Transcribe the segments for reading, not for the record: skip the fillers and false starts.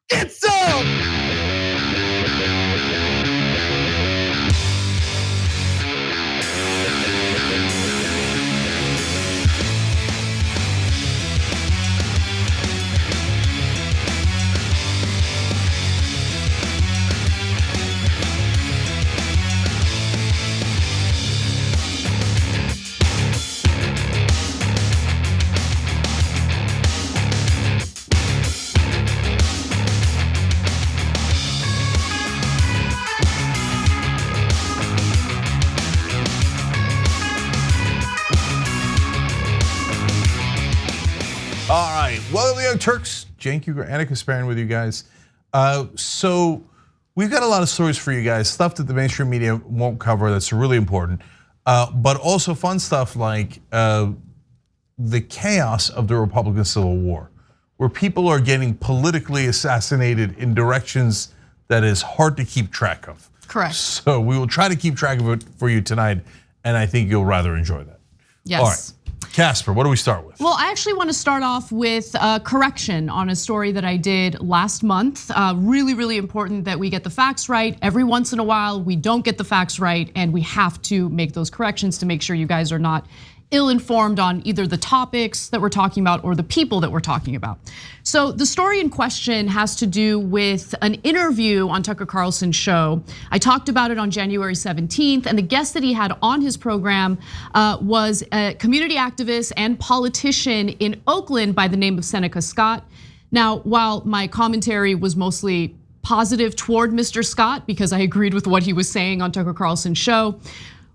Get some! All right, welcome to Young Turks. Cenk Uygur, Anna Kasparian with you guys. So we've got a lot of stories for you guys, stuff that the mainstream media won't cover that's really important, but also fun stuff like the chaos of the Republican Civil War, where people are getting politically assassinated in directions that is hard to keep track of. Correct. So we will try to keep track of it for you tonight, and I think you'll rather enjoy that. Yes. All right. Casper, what do we start with? Well, I actually want to start off with a correction on a story that I did last month. Really, really important that we get the facts right. Every once in a while, we don't get the facts right, and we have to make those corrections to make sure you guys are not ill-informed on either the topics that we're talking about or the people that we're talking about. So the story in question has to do with an interview on Tucker Carlson's show. I talked about it on January 17th, and the guest that he had on his program was a community activist and politician in Oakland by the name of Seneca Scott. Now, while my commentary was mostly positive toward Mr. Scott because I agreed with what he was saying on Tucker Carlson's show,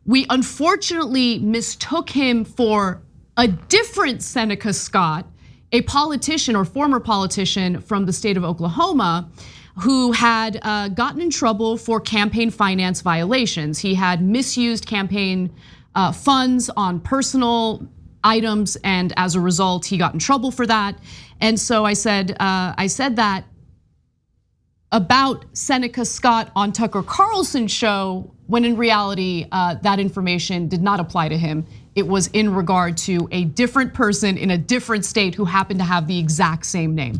we unfortunately mistook him for a different Seneca Scott, a politician or former politician from the state of Oklahoma who had gotten in trouble for campaign finance violations. He had misused campaign funds on personal items, and as a result, he got in trouble for that. And so I said that about Seneca Scott on Tucker Carlson's show, when in reality, that information did not apply to him. It was in regard to a different person in a different state who happened to have the exact same name.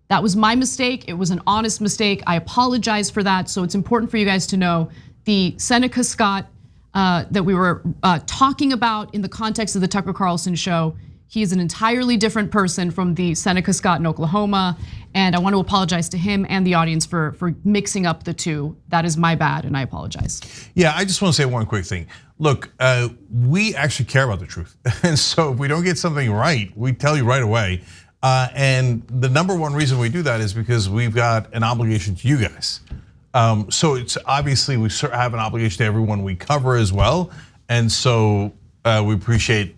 That was my mistake. It was an honest mistake. I apologize for that. So it's important for you guys to know the Seneca Scott that we were talking about in the context of the Tucker Carlson show. He is an entirely different person from the Seneca Scott in Oklahoma. And I want to apologize to him and the audience for mixing up the two. That is my bad, and I apologize. Yeah, I just want to say one quick thing. Look, we actually care about the truth. And so if we don't get something right, we tell you right away. And the number one reason we do that is because we've got an obligation to you guys. So it's obviously we have an obligation to everyone we cover as well. And so we appreciate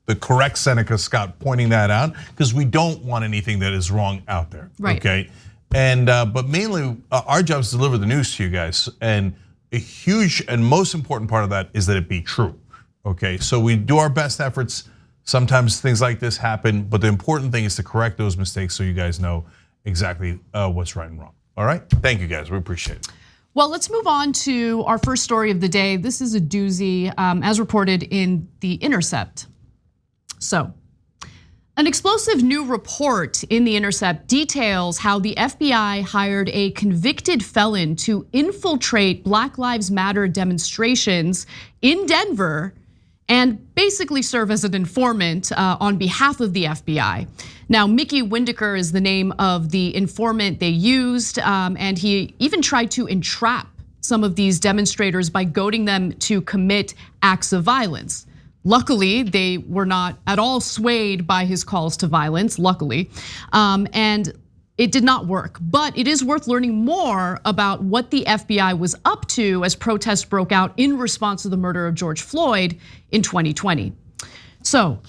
the correct Seneca Scott pointing that out, because we don't want anything that is wrong out there. Right. Okay. And but mainly our job is to deliver the news to you guys, and a huge and most important part of that is that it be true. Okay, so we do our best efforts. Sometimes things like this happen, but the important thing is to correct those mistakes so you guys know exactly what's right and wrong. All right, thank you guys, we appreciate it. Well, let's move on to our first story of the day. This is a doozy, as reported in The Intercept. So, an explosive new report in The Intercept details how the FBI hired a convicted felon to infiltrate Black Lives Matter demonstrations in Denver and basically serve as an informant on behalf of the FBI. Now, Mickey Windecker is the name of the informant they used, and he even tried to entrap some of these demonstrators by goading them to commit acts of violence. Luckily, they were not at all swayed by his calls to violence, luckily, and it did not work. But it is worth learning more about what the FBI was up to as protests broke out in response to the murder of George Floyd in 2020. So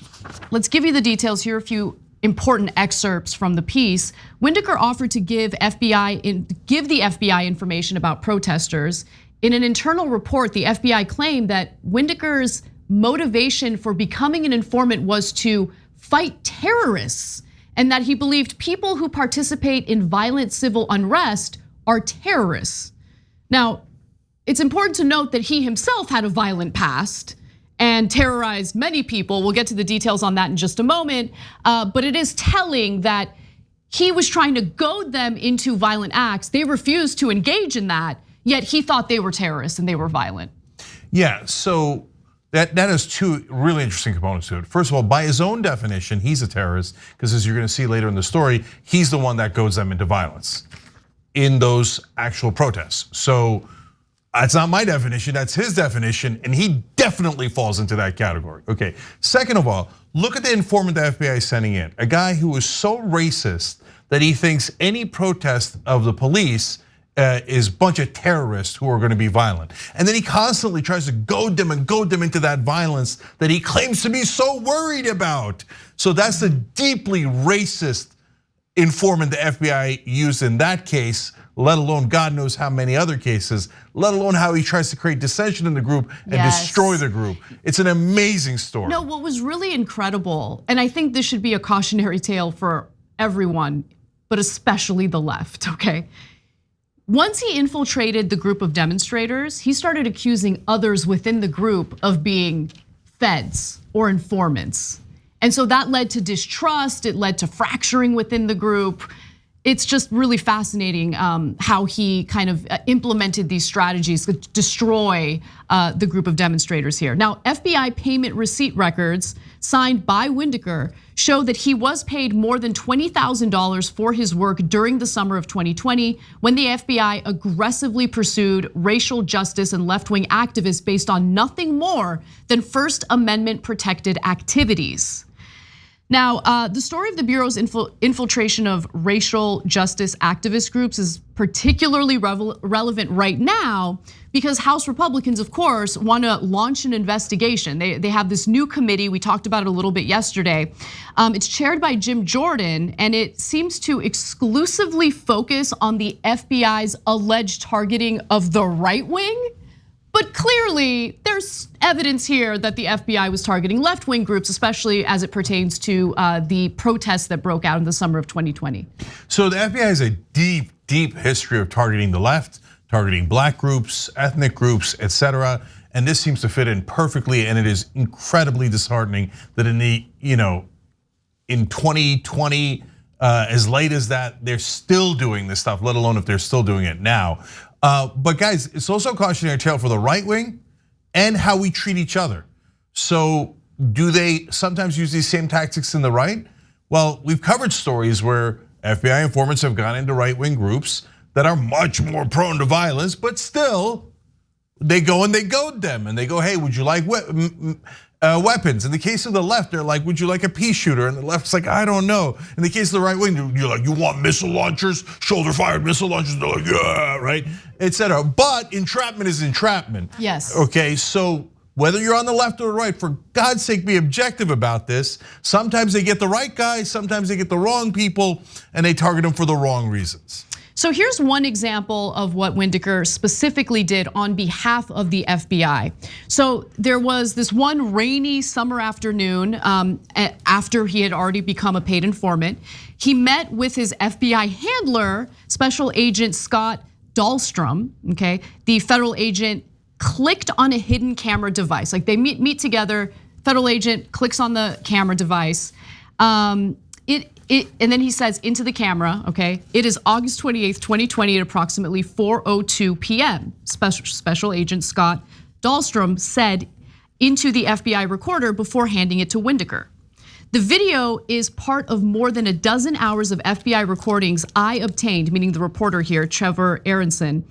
let's give you the details. Here are a few important excerpts from the piece. Windecker offered to give the FBI information about protesters. In an internal report, the FBI claimed that Windecker's motivation for becoming an informant was to fight terrorists, and that he believed people who participate in violent civil unrest are terrorists. Now, it's important to note that he himself had a violent past and terrorized many people. We'll get to the details on that in just a moment, but it is telling that he was trying to goad them into violent acts. They refused to engage in that, yet he thought they were terrorists and they were violent. Yeah, so that has two really interesting components to it. First of all, by his own definition, he's a terrorist, because as you're gonna see later in the story, he's the one that goads them into violence in those actual protests. So that's not my definition, that's his definition, and he definitely falls into that category. Okay, second of all, look at the informant the FBI is sending in. A guy who is so racist that he thinks any protest of the police is a bunch of terrorists who are gonna be violent. And then he constantly tries to goad them into that violence that he claims to be so worried about. So that's the deeply racist informant the FBI used in that case, let alone God knows how many other cases, let alone how he tries to create dissension in the group and destroy the group. It's an amazing story. No, what was really incredible, and I think this should be a cautionary tale for everyone, but especially the left, okay? Once he infiltrated the group of demonstrators, he started accusing others within the group of being feds or informants. And so that led to distrust, it led to fracturing within the group. It's just really fascinating how he kind of implemented these strategies to destroy the group of demonstrators here. Now, FBI payment receipt records signed by Windecker show that he was paid more than $20,000 for his work during the summer of 2020 when the FBI aggressively pursued racial justice and left-wing activists based on nothing more than First Amendment protected activities. Now, the story of the Bureau's infiltration of racial justice activist groups is particularly relevant right now because House Republicans, of course, want to launch an investigation. They have this new committee, we talked about it a little bit yesterday. It's chaired by Jim Jordan, and it seems to exclusively focus on the FBI's alleged targeting of the right wing. But clearly, there's evidence here that the FBI was targeting left-wing groups, especially as it pertains to the protests that broke out in the summer of 2020. So the FBI has a deep, deep history of targeting the left, targeting black groups, ethnic groups, etc. And this seems to fit in perfectly, and it is incredibly disheartening that in the, in 2020, as late as that, they're still doing this stuff, let alone if they're still doing it now. But guys, it's also a cautionary tale for the right wing and how we treat each other. So do they sometimes use these same tactics in the right? Well, we've covered stories where FBI informants have gone into right wing groups that are much more prone to violence, but still they go and they goad them and they go, hey, would you like weapons? In the case of the left, they're like, would you like a pea shooter? And the left's like, I don't know. In the case of the right wing, you're like, you want missile launchers, shoulder fired missile launchers? They're like, yeah, right, etc. But entrapment is entrapment. Yes. Okay, so whether you're on the left or the right, for God's sake, be objective about this. Sometimes they get the right guy, sometimes they get the wrong people, and they target them for the wrong reasons. So here's one example of what Windecker specifically did on behalf of the FBI. So there was this one rainy summer afternoon after he had already become a paid informant. He met with his FBI handler, Special Agent Scott Dahlstrom, okay? The federal agent clicked on a hidden camera device. Like they meet together, federal agent clicks on the camera device. And then he says into the camera, okay, it is August 28th, 2020 at approximately 4:02 p.m. Special Agent Scott Dahlstrom said into the FBI recorder before handing it to Windecker. The video is part of more than a dozen hours of FBI recordings I obtained, meaning the reporter here, Trevor Aronson,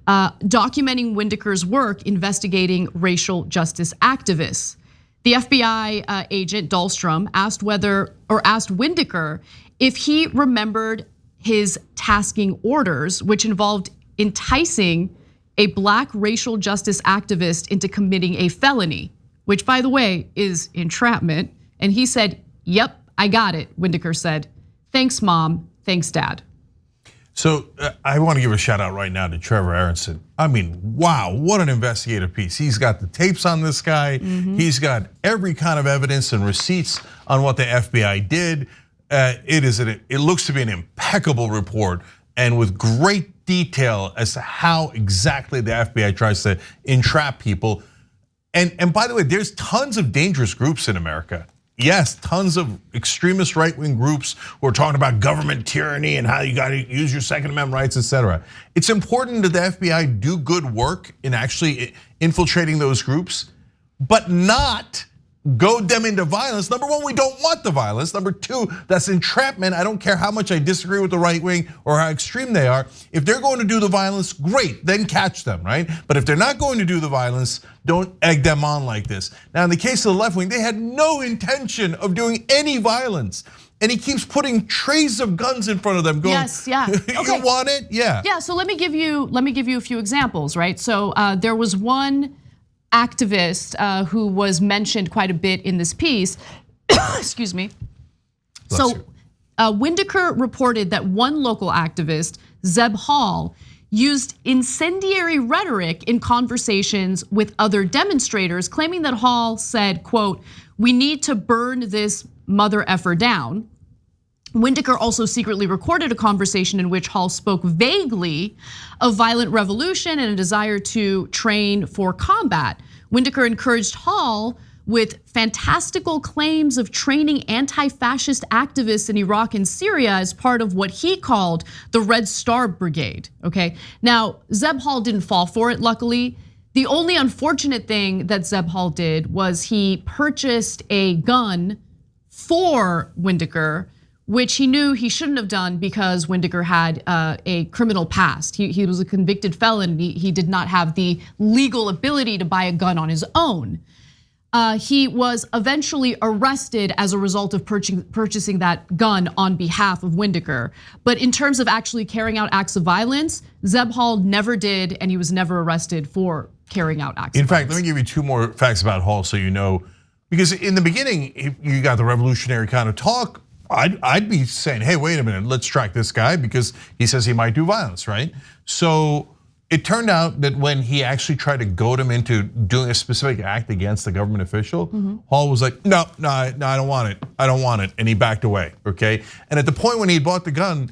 documenting Windecker's work investigating racial justice activists. The FBI agent Dahlstrom asked Windecker if he remembered his tasking orders, which involved enticing a black racial justice activist into committing a felony, which by the way is entrapment. And he said, yep, I got it, Windecker said. Thanks, Mom, thanks, Dad. So I want to give a shout out right now to Trevor Aronson. I mean, wow, what an investigative piece. He's got the tapes on this guy. He's got every kind of evidence and receipts on what the FBI did. It looks to be an impeccable report and with great detail as to how exactly the FBI tries to entrap people. And by the way, there's tons of dangerous groups in America. yes, tons of extremist right-wing groups who are talking about government tyranny and how you got to use your Second Amendment rights, etc. It's important that the FBI do good work in actually infiltrating those groups, but not goad them into violence. Number one, we don't want the violence. Number two, that's entrapment. I don't care how much I disagree with the right wing or how extreme they are. If they're going to do the violence, great, then catch them, right? But if they're not going to do the violence, don't egg them on like this. Now, in the case of the left wing, they had no intention of doing any violence. And he keeps putting trays of guns in front of them going, yes, yeah. You want it? Yeah. Yeah, so let me give you a few examples, right? So there was one activist who was mentioned quite a bit in this piece. Excuse me. So Windecker reported that one local activist, Zeb Hall, used incendiary rhetoric in conversations with other demonstrators, claiming that Hall said, quote, "We need to burn this mother effer down." Windecker also secretly recorded a conversation in which Hall spoke vaguely of violent revolution and a desire to train for combat. Windecker encouraged Hall with fantastical claims of training anti-fascist activists in Iraq and Syria as part of what he called the Red Star Brigade, okay? Now, Zeb Hall didn't fall for it, luckily. The only unfortunate thing that Zeb Hall did was he purchased a gun for Windecker, which he knew he shouldn't have done because Windecker had a criminal past. He was a convicted felon. He did not have the legal ability to buy a gun on his own. He was eventually arrested as a result of purchasing that gun on behalf of Windecker. But in terms of actually carrying out acts of violence, Zeb Hall never did, and he was never arrested for carrying out acts of violence. In fact, let me give you two more facts about Hall so you know. Because in the beginning, you got the revolutionary kind of talk. I'd be saying, hey, wait a minute, let's track this guy because he says he might do violence, right? So it turned out that when he actually tried to goad him into doing a specific act against the government official, Hall was like, no, I don't want it. I don't want it. And he backed away, okay? And at the point when he bought the gun,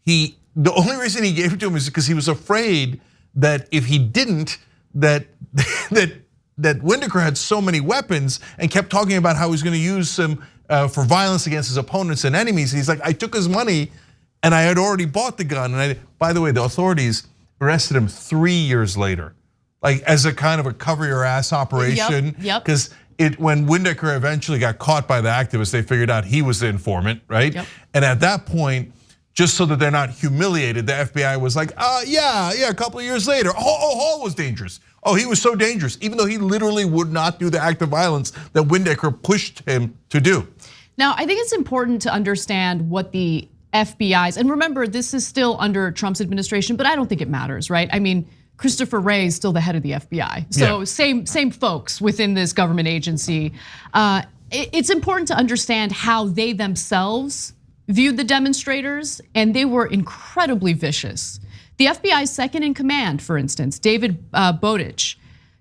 the only reason he gave it to him is because he was afraid that if he didn't, that Windecker had so many weapons and kept talking about how he's gonna use them for violence against his opponents and enemies. He's like, I took his money and I had already bought the gun. And by the way, the authorities arrested him 3 years later, like as a kind of a cover your ass operation. Yep. Because when Windecker eventually got caught by the activists, they figured out he was the informant, right? Yep. And at that point, just so that they're not humiliated, the FBI was like, yeah, a couple of years later, Hall was dangerous. Oh, he was so dangerous, even though he literally would not do the act of violence that Windecker pushed him to do. Now, I think it's important to understand what the FBI's, and remember, this is still under Trump's administration, but I don't think it matters, right? I mean, Christopher Wray is still the head of the FBI. So same folks within this government agency. It's important to understand how they themselves viewed the demonstrators, and they were incredibly vicious. The FBI's second in command, for instance, David Bowditch,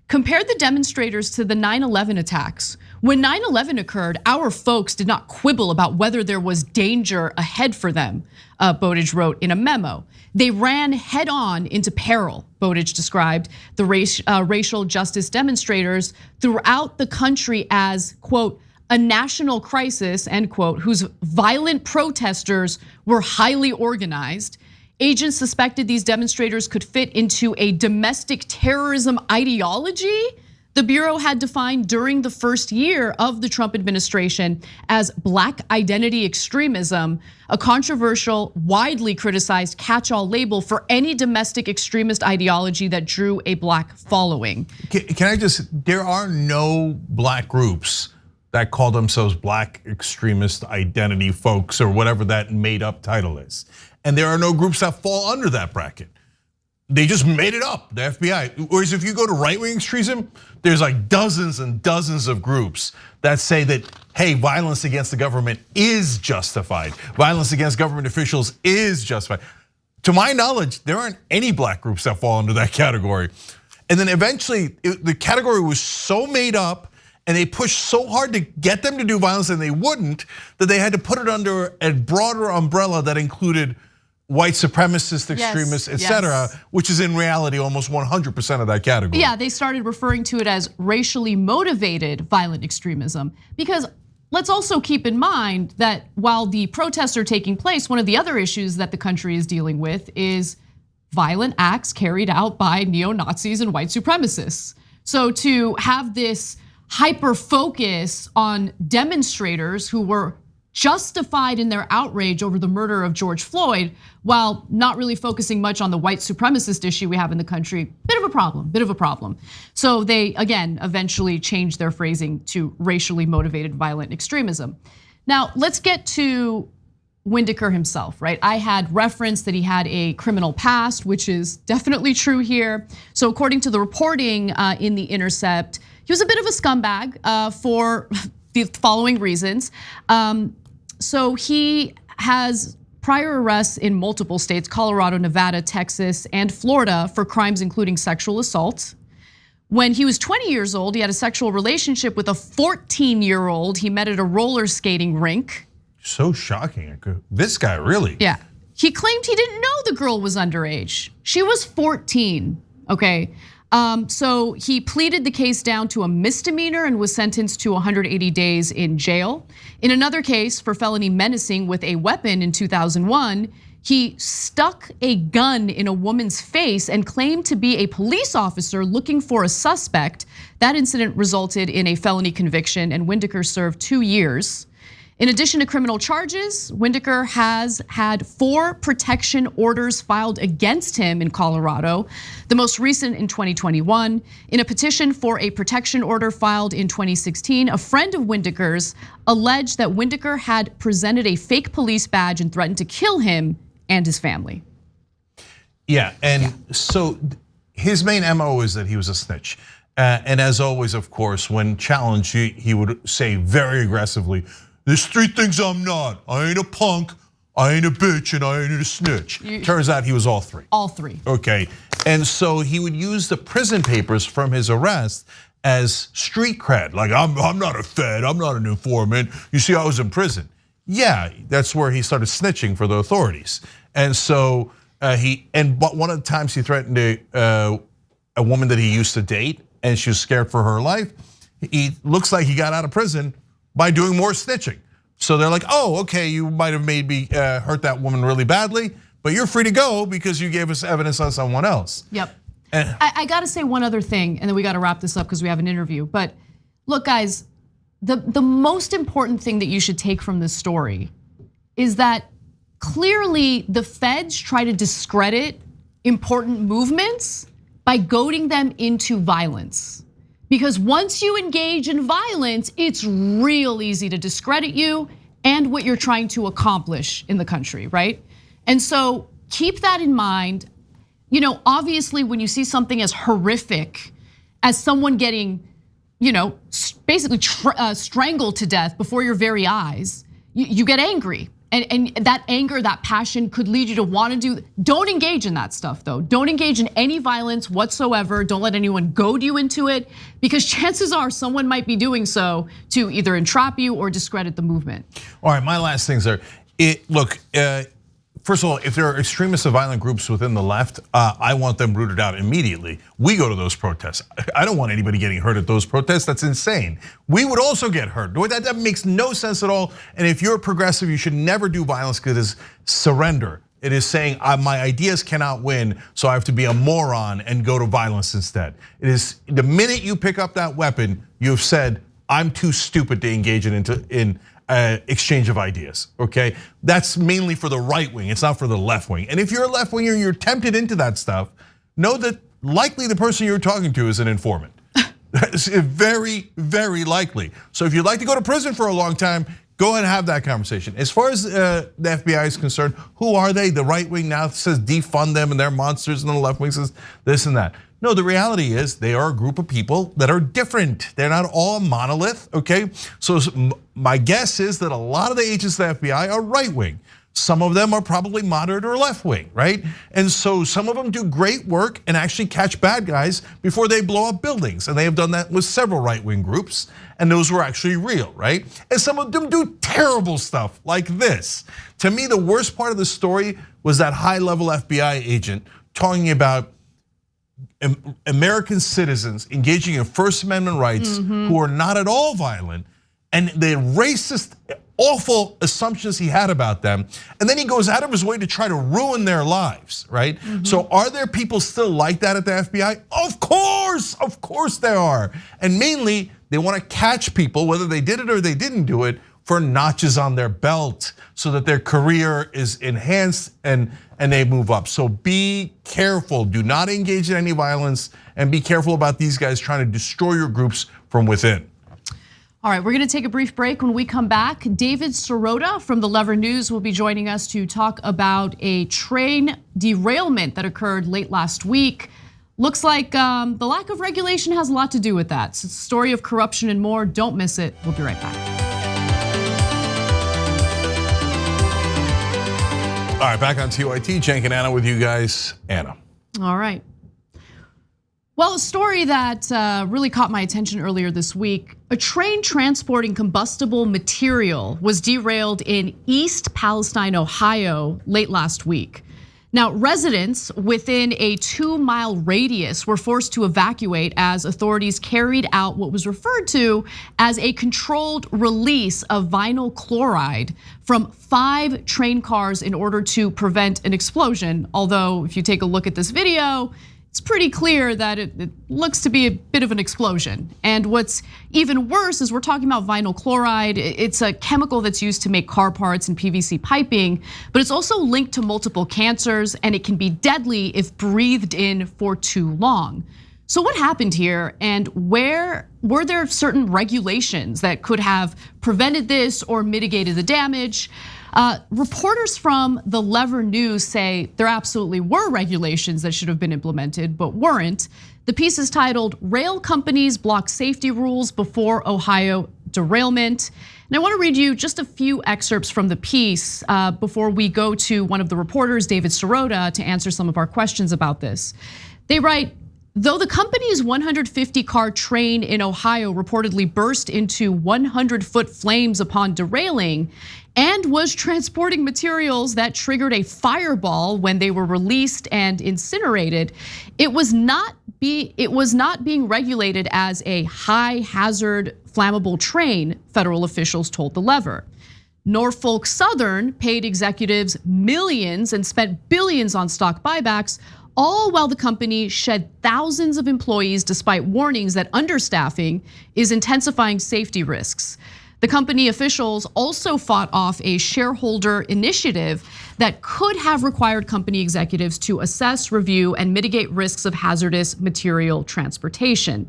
compared the demonstrators to the 9/11 attacks. When 9/11 occurred, our folks did not quibble about whether there was danger ahead for them, Bowditch wrote in a memo. They ran head on into peril, Bowditch described the racial justice demonstrators throughout the country as, quote, a national crisis, end quote, whose violent protesters were highly organized. Agents suspected these demonstrators could fit into a domestic terrorism ideology the Bureau had defined during the first year of the Trump administration as black identity extremism, a controversial, widely criticized catch-all label for any domestic extremist ideology that drew a black following. Can I there are no black groups that call themselves black extremist identity folks or whatever that made up title is. And there are no groups that fall under that bracket. They just made it up, the FBI. Whereas if you go to right-wing extremism, there's like dozens and dozens of groups that say that, hey, violence against the government is justified. Violence against government officials is justified. To my knowledge, there aren't any black groups that fall under that category. And then eventually, the category was so made up and they pushed so hard to get them to do violence and they wouldn't, that they had to put it under a broader umbrella that included white supremacist extremists, etc., which is in reality almost 100% of that category. Yeah, they started referring to it as racially motivated violent extremism because let's also keep in mind that while the protests are taking place, one of the other issues that the country is dealing with is violent acts carried out by neo-Nazis and white supremacists. So to have this hyper focus on demonstrators who were justified in their outrage over the murder of George Floyd, while not really focusing much on the white supremacist issue we have in the country, bit of a problem. So they, again, eventually changed their phrasing to racially motivated violent extremism. Now, let's get to Whitaker himself, right? I had referenced that he had a criminal past, which is definitely true here. So according to the reporting in The Intercept, he was a bit of a scumbag for the following reasons. So he has prior arrests in multiple states, Colorado, Nevada, Texas, and Florida for crimes including sexual assault. When he was 20 years old, he had a sexual relationship with a 14-year-old he met at a roller skating rink. So shocking. This guy, really? Yeah. He claimed he didn't know the girl was underage. She was 14, okay? So he pleaded the case down to a misdemeanor and was sentenced to 180 days in jail. In another case for felony menacing with a weapon in 2001, he stuck a gun in a woman's face and claimed to be a police officer looking for a suspect. That incident resulted in a felony conviction, and Whitaker served 2 years. In addition to criminal charges, Whitaker has had 4 protection orders filed against him in Colorado, the most recent in 2021. In a petition for a protection order filed in 2016, a friend of Whitaker's alleged that Whitaker had presented a fake police badge and threatened to kill him and his family. Yeah, and so his main MO is that he was a snitch. And as always, of course, when challenged, he would say very aggressively, "There's 3 things I'm not. I ain't a punk, I ain't a bitch, and I ain't a snitch." Turns out he was all 3. All 3. Okay, and so he would use the prison papers from his arrest as street cred. Like, I'm not a fed, I'm not an informant. You see, I was in prison. Yeah, that's where he started snitching for the authorities. And so but one of the times he threatened a woman that he used to date, and she was scared for her life. He looks like he got out of prison by doing more snitching. So they're like, oh, okay, you might have maybe hurt that woman really badly, but you're free to go because you gave us evidence on someone else. Yep. I gotta say one other thing, and then we gotta wrap this up because we have an interview. But look, guys, the most important thing that you should take from this story is that clearly the feds try to discredit important movements by goading them into violence. Because once you engage in violence, it's real easy to discredit you and what you're trying to accomplish in the country, right? And so keep that in mind. Obviously when you see something as horrific as someone getting, basically strangled to death before your very eyes, you get angry. And that anger, that passion could lead you to want to don't engage in that stuff though. Don't engage in any violence whatsoever. Don't let anyone goad you into it, because chances are someone might be doing so to either entrap you or discredit the movement. All right, my last things are, first of all, if there are extremist and violent groups within the left, I want them rooted out immediately. We go to those protests. I don't want anybody getting hurt at those protests. That's insane. We would also get hurt. That makes no sense at all. And if you're a progressive, you should never do violence because it is surrender. It is saying my ideas cannot win, so I have to be a moron and go to violence instead. It is the minute you pick up that weapon, you've said, I'm too stupid to engage in exchange of ideas, okay? That's mainly for the right wing, it's not for the left wing. And if you're a left winger, you're tempted into that stuff, know that likely the person you're talking to is an informant. It's very, very likely. So if you'd like to go to prison for a long time, go and have that conversation. As far as the FBI is concerned, who are they? The right wing now says defund them and they're monsters, and the left wing says this and that. No, the reality is they are a group of people that are different. They're not all a monolith, okay? So my guess is that a lot of the agents of the FBI are right wing. Some of them are probably moderate or left wing, right? And so some of them do great work and actually catch bad guys before they blow up buildings. And they have done that with several right wing groups, and those were actually real, right? And some of them do terrible stuff like this. To me, the worst part of the story was that high level FBI agent talking about American citizens engaging in First Amendment rights who are not at all violent, and the racist, awful assumptions he had about them, and then he goes out of his way to try to ruin their lives, right? So are there people still like that at the FBI? Of course there are. And mainly, they want to catch people, whether they did it or they didn't do it, for notches on their belt so that their career is enhanced and they move up. So be careful, do not engage in any violence, and be careful about these guys trying to destroy your groups from within. All right, we're gonna take a brief break. When we come back, David Sirota from the Lever News will be joining us to talk about a train derailment that occurred late last week. Looks like the lack of regulation has a lot to do with that. It's a story of corruption and more. Don't miss it. We'll be right back. All right, back on TYT, Cenk and Anna with you guys. Anna. All right. Well, a story that really caught my attention earlier this week, a train transporting combustible material was derailed in East Palestine, Ohio, late last week. Now, residents within a 2-mile radius were forced to evacuate as authorities carried out what was referred to as a controlled release of vinyl chloride from 5 train cars in order to prevent an explosion. Although, if you take a look at this video, it's pretty clear that it looks to be a bit of an explosion. And what's even worse is we're talking about vinyl chloride. It's a chemical that's used to make car parts and PVC piping, but it's also linked to multiple cancers, and it can be deadly if breathed in for too long. So what happened here, and were there certain regulations that could have prevented this or mitigated the damage? Reporters from the Lever News say there absolutely were regulations that should have been implemented, but weren't. The piece is titled, "Rail Companies Block Safety Rules Before Ohio Derailment." And I want to read you just a few excerpts from the piece before we go to one of the reporters, David Sirota, to answer some of our questions about this. They write, though the company's 150-car train in Ohio reportedly burst into 100-foot flames upon derailing and was transporting materials that triggered a fireball when they were released and incinerated, it was not being regulated as a high hazard flammable train, federal officials told the Lever. Norfolk Southern paid executives millions and spent billions on stock buybacks, all while the company shed thousands of employees despite warnings that understaffing is intensifying safety risks. The company officials also fought off a shareholder initiative that could have required company executives to assess, review, and mitigate risks of hazardous material transportation.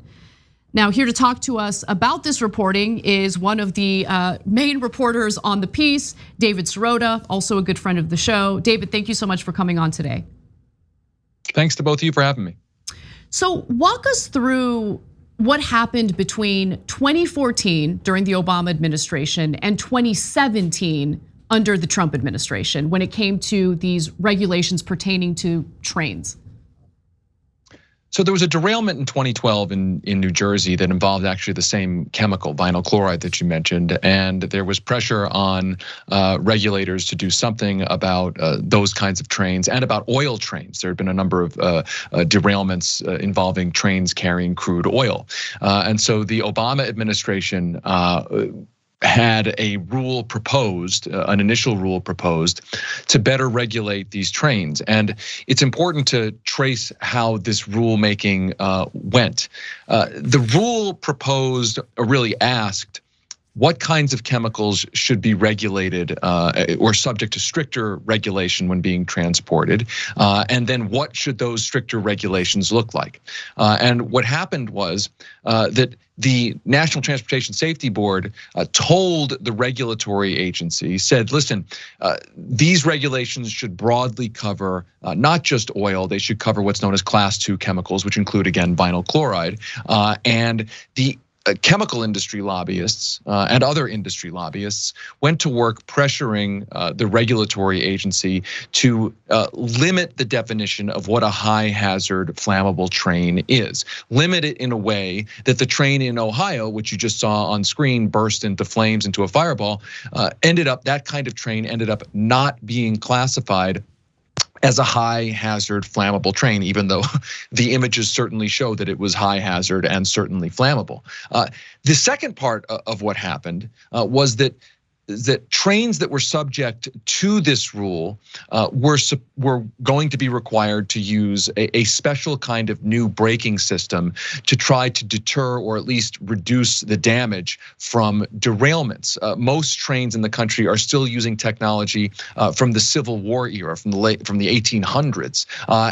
Now, here to talk to us about this reporting is one of the main reporters on the piece, David Sirota, also a good friend of the show. David, thank you so much for coming on today. Thanks to both of you for having me. So walk us through what happened between 2014 during the Obama administration and 2017 under the Trump administration when it came to these regulations pertaining to trains. So there was a derailment in 2012 in New Jersey that involved actually the same chemical, vinyl chloride, that you mentioned, and there was pressure on regulators to do something about those kinds of trains and about oil trains. There had been a number of derailments involving trains carrying crude oil, and so the Obama administration had a rule proposed, an initial rule proposed, to better regulate these trains. And it's important to trace how this rulemaking went. The rule proposed, or really asked, what kinds of chemicals should be regulated or subject to stricter regulation when being transported, and then what should those stricter regulations look like? And what happened was that the National Transportation Safety Board told the regulatory agency, said, listen, these regulations should broadly cover not just oil, they should cover what's known as Class 2 chemicals, which include, again, vinyl chloride, and the chemical industry lobbyists and other industry lobbyists went to work pressuring the regulatory agency to limit the definition of what a high hazard flammable train is. Limit it in a way that the train in Ohio, which you just saw on screen, burst into flames, into a fireball, that kind of train ended up not being classified as a high hazard flammable train, even though the images certainly show that it was high hazard and certainly flammable. The second part of what happened was that trains that were subject to this rule were going to be required to use a special kind of new braking system to try to deter or at least reduce the damage from derailments. Most trains in the country are still using technology from the Civil War era, from the 1800s,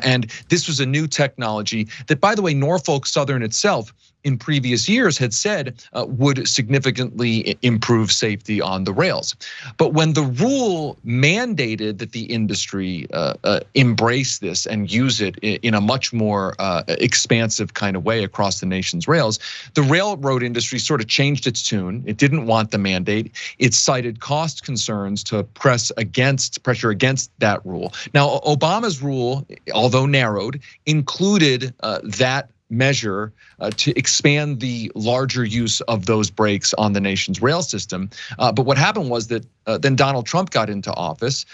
and this was a new technology that, by the way, Norfolk Southern itself in previous years had said would significantly improve safety on the rails. But when the rule mandated that the industry embrace this and use it in a much more expansive kind of way across the nation's rails, the railroad industry sort of changed its tune. It didn't want the mandate. It cited cost concerns to pressure against that rule. Now, Obama's rule, although narrowed, included that measure to expand the larger use of those brakes on the nation's rail system. But what happened was that then Donald Trump got into office.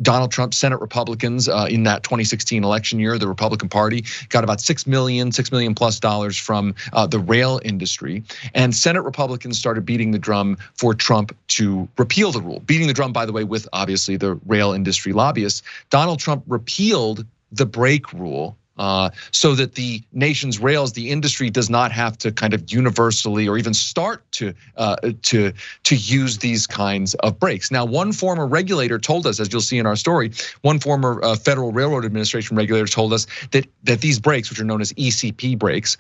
Donald Trump, Senate Republicans in that 2016 election year, the Republican Party got about $6 million plus from the rail industry. And Senate Republicans started beating the drum for Trump to repeal the rule. Beating the drum, by the way, with obviously the rail industry lobbyists. Donald Trump repealed the brake rule so that the nation's rails, the industry, does not have to kind of universally or even start to use these kinds of brakes. Now, one former regulator told us, as you'll see in our story, one former Federal Railroad Administration regulator told us that these brakes, which are known as ECP brakes,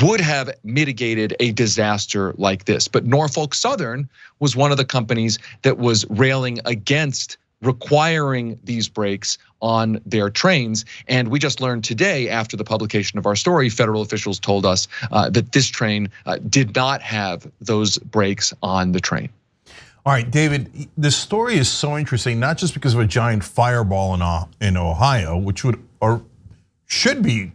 would have mitigated a disaster like this. But Norfolk Southern was one of the companies that was railing against requiring these brakes on their trains. And we just learned today, after the publication of our story, federal officials told us that this train did not have those brakes on the train. All right, David, this story is so interesting, not just because of a giant fireball in Ohio, which would or should be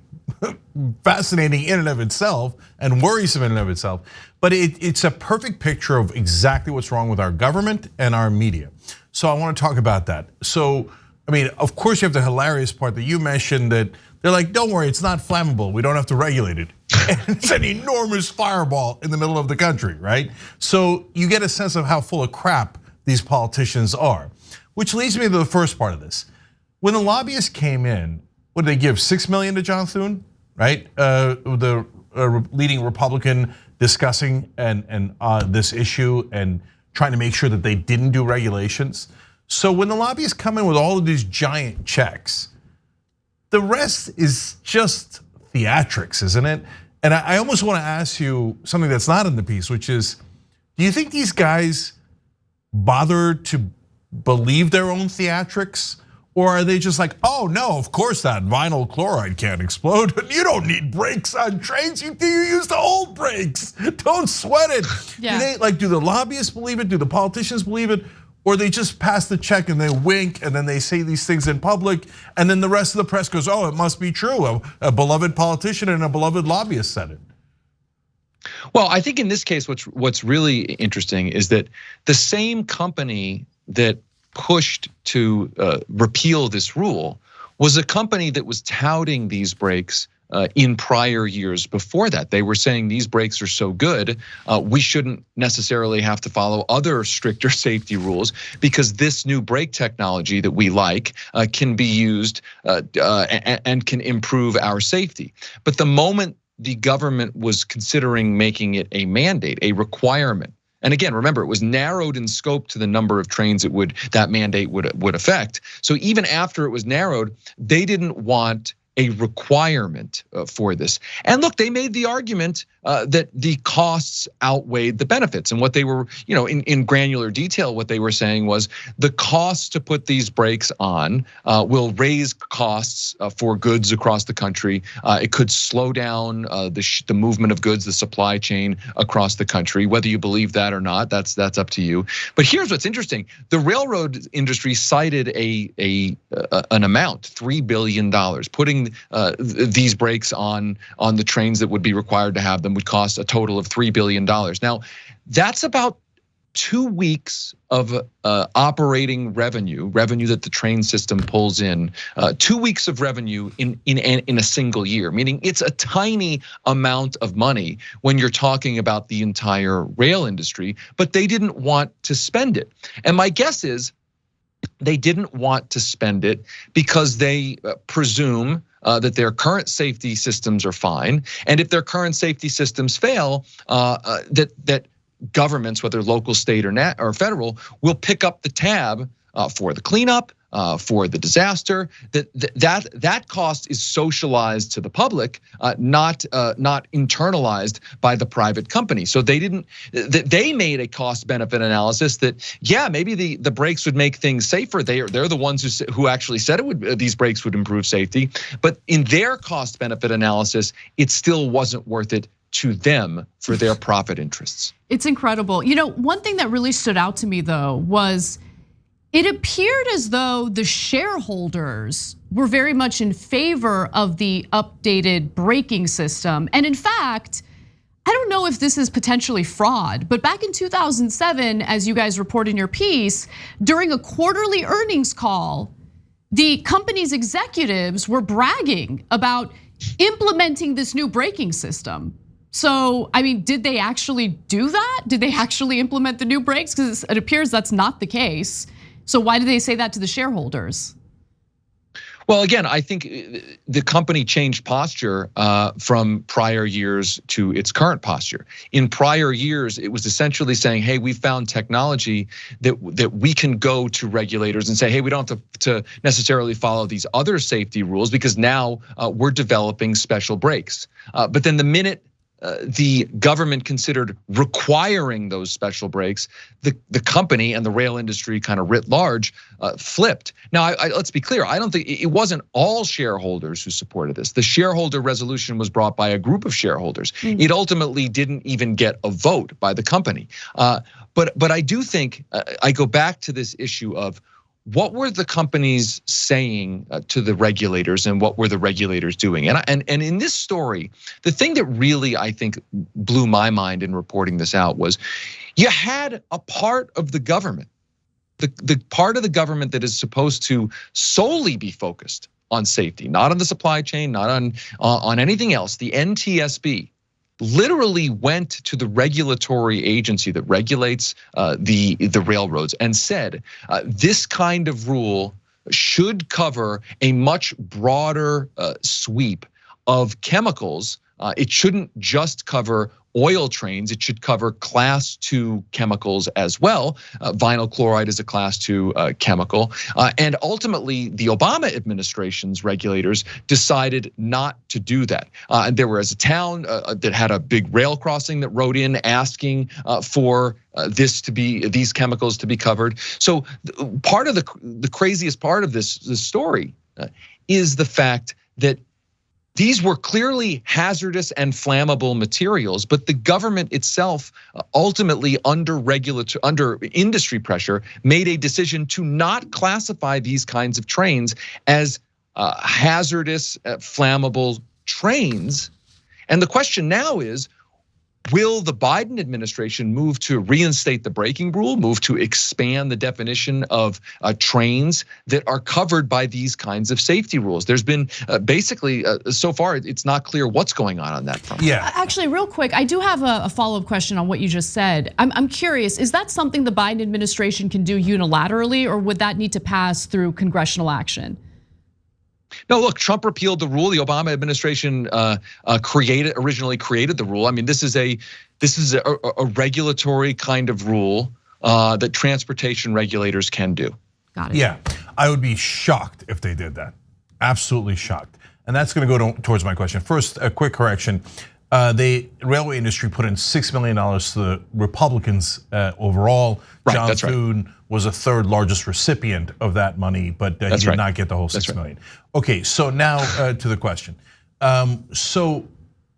fascinating in and of itself and worrisome in and of itself, but it's a perfect picture of exactly what's wrong with our government and our media. So I want to talk about that. So, I mean, of course you have the hilarious part that you mentioned that they're like, don't worry, it's not flammable. We don't have to regulate it. And it's an enormous fireball in the middle of the country, right? So you get a sense of how full of crap these politicians are, which leads me to the first part of this. When the lobbyists came in, what did they give, $6 million to John Thune, right? The leading Republican discussing and this issue and trying to make sure that they didn't do regulations. So when the lobbyists come in with all of these giant checks, the rest is just theatrics, isn't it? And I almost want to ask you something that's not in the piece, which is, do you think these guys bother to believe their own theatrics? Or are they just like, oh no, of course that vinyl chloride can't explode. You don't need brakes on trains. You use the old brakes. Don't sweat it. Yeah. Do the lobbyists believe it? Do the politicians believe it? Or they just pass the check and they wink and then they say these things in public and then the rest of the press goes, oh, it must be true. A beloved politician and a beloved lobbyist said it. Well, I think in this case, what's really interesting is that the same company that pushed to repeal this rule was a company that was touting these brakes in prior years before that. They were saying these brakes are so good, we shouldn't necessarily have to follow other stricter safety rules because this new brake technology that we like can be used and can improve our safety. But the moment the government was considering making it a mandate, a requirement, and again, remember, it was narrowed in scope to the number of trains that mandate would affect. So even after it was narrowed, they didn't want a requirement for this. And look, they made the argument that the costs outweighed the benefits. And what they were, in granular detail, what they were saying was the costs to put these brakes on will raise costs for goods across the country. It could slow down the movement of goods, the supply chain across the country. Whether you believe that or not, that's up to you. But here's what's interesting: the railroad industry cited an amount, $3 billion, putting these brakes on the trains that would be required to have them would cost a total of $3 billion. Now, that's about 2 weeks of operating revenue that the train system pulls in, 2 weeks of revenue in a single year, meaning it's a tiny amount of money when you're talking about the entire rail industry, but they didn't want to spend it. And my guess is they didn't want to spend it because they presume that their current safety systems are fine, and if their current safety systems fail, that governments, whether local, state, or federal, will pick up the tab for the cleanup, for the disaster. That cost is socialized to the public, not internalized by the private company. So they made a cost benefit analysis that, yeah, maybe the brakes would make things safer. They're the ones who actually said these brakes would improve safety, but in their cost benefit analysis, it still wasn't worth it to them for their profit interests. It's incredible. You know, one thing that really stood out to me though was it appeared as though the shareholders were very much in favor of the updated braking system. And in fact, I don't know if this is potentially fraud, but back in 2007, as you guys report in your piece, during a quarterly earnings call, the company's executives were bragging about implementing this new braking system. So, I mean, did they actually do that? Did they actually implement the new brakes? Because it appears that's not the case. So why did they say that to the shareholders? Well, again, I think the company changed posture from prior years to its current posture. In prior years, it was essentially saying, hey, we found technology that we can go to regulators and say, hey, we don't have to necessarily follow these other safety rules because now we're developing special brakes. But then the minute the government considered requiring those special brakes, the company and the rail industry kind of writ large flipped. Now, let's be clear, I don't think it wasn't all shareholders who supported this. The shareholder resolution was brought by a group of shareholders. It ultimately didn't even get a vote by the company. But I do think, I go back to this issue of what were the companies saying to the regulators and what were the regulators doing? And in this story, the thing that really, I think, blew my mind in reporting this out was you had a part of the government, the part of the government that is supposed to solely be focused on safety, not on the supply chain, not on anything else, the NTSB, literally went to the regulatory agency that regulates the railroads and said, this kind of rule should cover a much broader sweep of chemicals. It shouldn't just cover oil trains, it should cover class 2 chemicals as well. Vinyl chloride is a class 2 chemical. And ultimately, the Obama administration's regulators decided not to do that. And there was a town that had a big rail crossing that wrote in asking for these chemicals to be covered. So part of the craziest part of this story is the fact that these were clearly hazardous and flammable materials, but the government itself ultimately under industry pressure made a decision to not classify these kinds of trains as hazardous, flammable trains. And the question now is, will the Biden administration move to reinstate the braking rule, move to expand the definition of trains that are covered by these kinds of safety rules? There's been basically, so far, it's not clear what's going on that front. Yeah. Actually, real quick, I do have a follow-up question on what you just said. I'm curious, is that something the Biden administration can do unilaterally, or would that need to pass through congressional action? No, look, Trump repealed the rule. The Obama administration originally created the rule. I mean, this is a regulatory kind of rule that transportation regulators can do. Got it. Yeah, I would be shocked if they did that. Absolutely shocked. And that's going to go towards my question. First, a quick correction. The railway industry put in $6 million to the Republicans overall. Right, John that's Thune was a third largest recipient of that money, but he did not get the whole $6 million. Okay, so now to the question. So,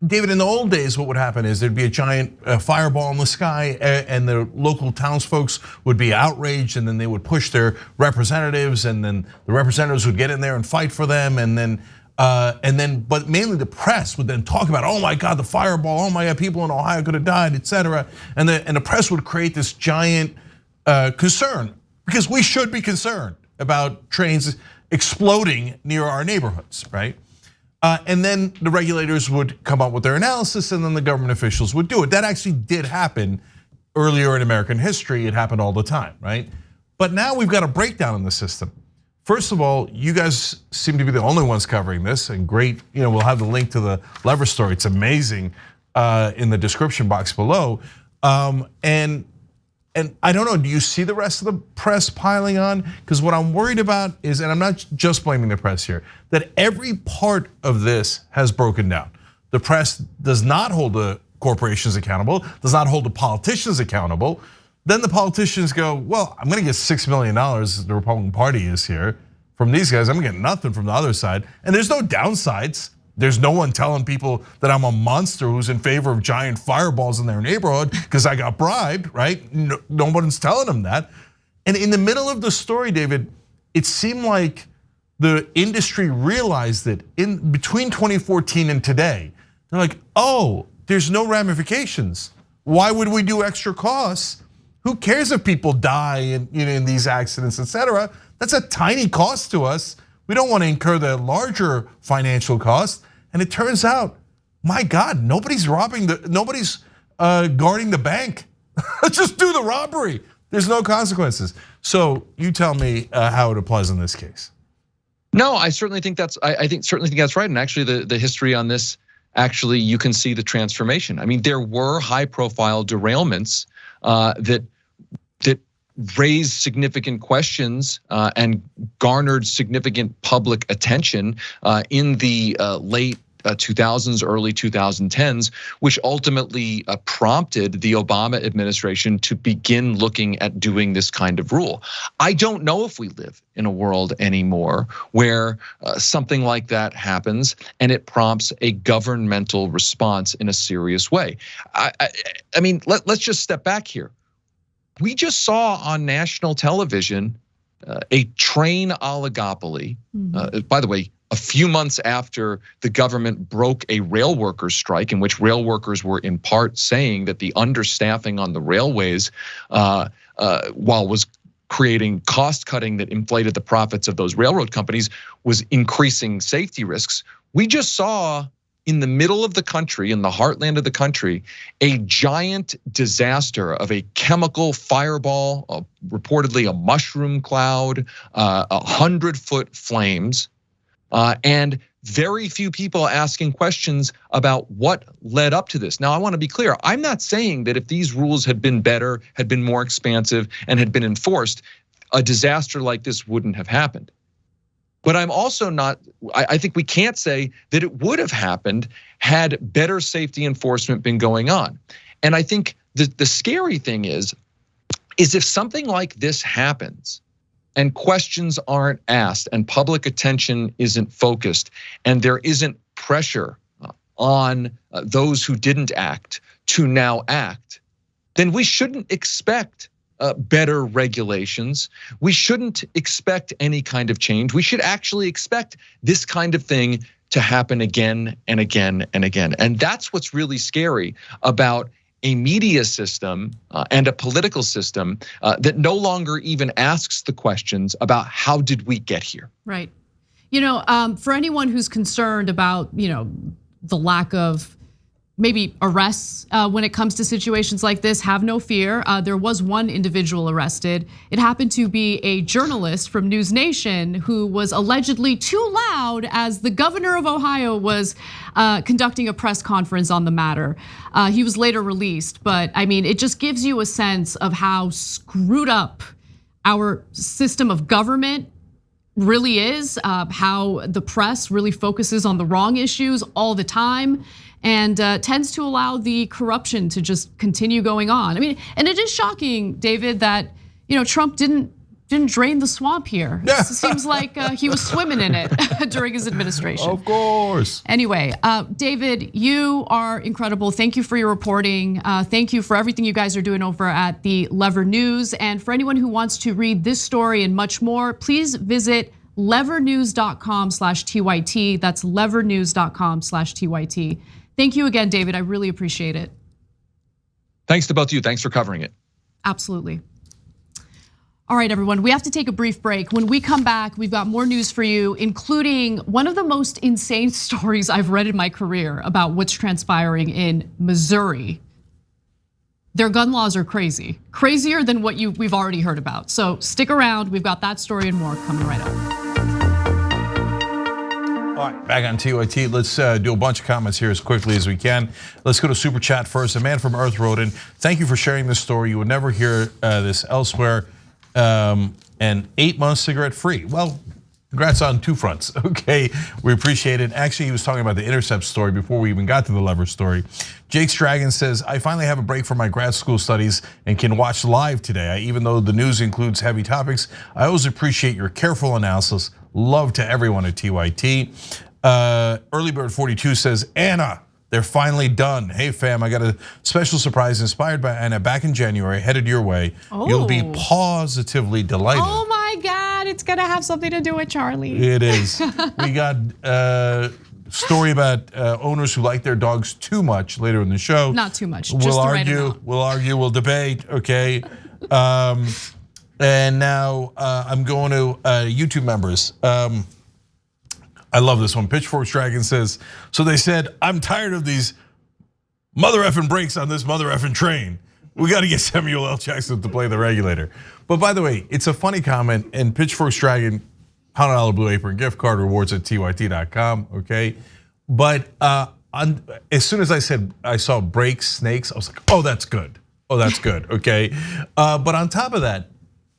David, in the old days, what would happen is there'd be a giant fireball in the sky, and the local townsfolk would be outraged, and then they would push their representatives, and then the representatives would get in there and fight for them, and then But mainly the press would then talk about, oh my God, the fireball, oh my God, people in Ohio could have died, et cetera. And the press would create this giant concern, because we should be concerned about trains exploding near our neighborhoods, right? And then the regulators would come up with their analysis, and then the government officials would do it. That actually did happen earlier in American history. It happened all the time, right? But now we've got a breakdown in the system. First of all, you guys seem to be the only ones covering this, and great, we'll have the link to the Lever story. It's amazing in the description box below. And I don't know, do you see the rest of the press piling on? Because what I'm worried about is, and I'm not just blaming the press here, that every part of this has broken down. The press does not hold the corporations accountable, does not hold the politicians accountable. Then the politicians go, well, I'm gonna get $6 million, the Republican Party is here, from these guys. I'm gonna get nothing from the other side. And there's no downsides. There's no one telling people that I'm a monster who's in favor of giant fireballs in their neighborhood because I got bribed, right? No one's telling them that. And in the middle of the story, David, it seemed like the industry realized that in between 2014 and today, they're like, oh, there's no ramifications. Why would we do extra costs? Who cares if people die in these accidents, et cetera? That's a tiny cost to us. We don't want to incur the larger financial cost. And it turns out, my God, nobody's guarding the bank. Let's just do the robbery. There's no consequences. So you tell me how it applies in this case. No, I certainly think that's right. And actually, the history on this, actually, you can see the transformation. I mean, there were high-profile derailments that raised significant questions and garnered significant public attention in the late 2000s, early 2010s, which ultimately prompted the Obama administration to begin looking at doing this kind of rule. I don't know if we live in a world anymore where something like that happens and it prompts a governmental response in a serious way. I mean, let's just step back here. We just saw on national television a train oligopoly. By the way, a few months after the government broke a rail workers strike, in which rail workers were in part saying that the understaffing on the railways, while was creating cost cutting that inflated the profits of those railroad companies, was increasing safety risks. We just saw in the middle of the country, in the heartland of the country, a giant disaster of a chemical fireball, reportedly a mushroom cloud, 100-foot flames, and very few people asking questions about what led up to this. Now, I want to be clear. I'm not saying that if these rules had been better, had been more expansive, and had been enforced, a disaster like this wouldn't have happened. But I'm also not, I think we can't say that it would have happened had better safety enforcement been going on. And I think the scary thing is if something like this happens and questions aren't asked and public attention isn't focused and there isn't pressure on those who didn't act to now act, then we shouldn't expect better regulations. We shouldn't expect any kind of change. We should actually expect this kind of thing to happen again and again and again. And that's what's really scary about a media system and a political system that no longer even asks the questions about how did we get here? Right. For anyone who's concerned about, the lack of maybe arrests when it comes to situations like this, have no fear. There was one individual arrested. It happened to be a journalist from News Nation who was allegedly too loud as the governor of Ohio was conducting a press conference on the matter. He was later released, but I mean, it just gives you a sense of how screwed up our system of government really is, how the press really focuses on the wrong issues all the time, and tends to allow the corruption to just continue going on. I mean, and it is shocking, David, that Trump didn't drain the swamp here. It seems like he was swimming in it during his administration. Of course. Anyway, David, you are incredible. Thank you for your reporting. Thank you for everything you guys are doing over at the Lever News. And for anyone who wants to read this story and much more, please visit levernews.com/TYT. That's levernews.com/TYT. Thank you again, David. I really appreciate it. Thanks to both of you. Thanks for covering it. Absolutely. All right, everyone, we have to take a brief break. When we come back, we've got more news for you, including one of the most insane stories I've read in my career about what's transpiring in Missouri. Their gun laws are crazy, crazier than what we've already heard about. So stick around, we've got that story and more coming right up. All right, back on TYT. Let's do a bunch of comments here as quickly as we can. Let's go to Super Chat first. A man from Earth wrote in, thank you for sharing this story. You would never hear this elsewhere. And 8 months cigarette free. Well, congrats on two fronts, okay? We appreciate it. Actually, he was talking about the Intercept story before we even got to the Lever story. Jake's Dragon says, I finally have a break from my grad school studies and can watch live today. Even though the news includes heavy topics, I always appreciate your careful analysis. Love to everyone at TYT. Early Bird 42 says, Anna, they're finally done. Hey fam, I got a special surprise inspired by Anna back in January, headed your way. You'll be positively delighted. Oh my God, it's gonna have something to do with Charlie. It is. We got a story about owners who like their dogs too much later in the show. Not too much, just the right amount. We'll debate, okay? And now I'm going to YouTube members. I love this one. Pitchforks Dragon says, so they said, I'm tired of these mother effing brakes on this mother effing train. We got to get Samuel L. Jackson to play the regulator. But by the way, it's a funny comment, and Pitchforks Dragon, $100 Blue Apron gift card rewards at TYT.com, okay? But as soon as I saw brakes, snakes, I was like, oh, that's good. Oh, that's good, okay? But on top of that,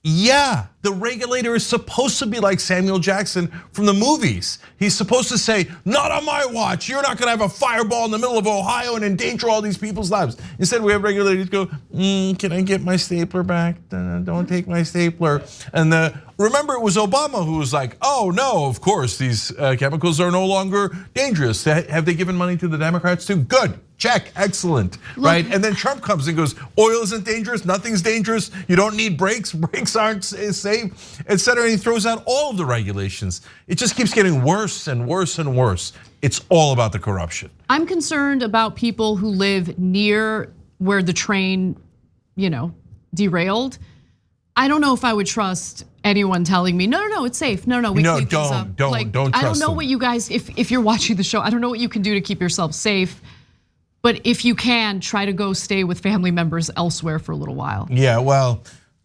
yeah, the regulator is supposed to be like Samuel Jackson from the movies. He's supposed to say, not on my watch, you're not gonna have a fireball in the middle of Ohio and endanger all these people's lives. Instead, we have regulators go, can I get my stapler back? Don't take my stapler. And remember, it was Obama who was like, oh no, of course, these chemicals are no longer dangerous. Have they given money to the Democrats too? Good. Check, excellent, right? And then Trump comes and goes, oil isn't dangerous, nothing's dangerous, you don't need brakes, brakes aren't safe, et cetera. And he throws out all of the regulations. It just keeps getting worse and worse and worse. It's all about the corruption. I'm concerned about people who live near where the train, derailed. I don't know if I would trust anyone telling me, no, it's safe. No, we cleaned things up. Don't trust I don't know them. what you guys, if you're watching the show, I don't know what you can do to keep yourself safe. But if you can, try to go stay with family members elsewhere for a little while. Yeah, well,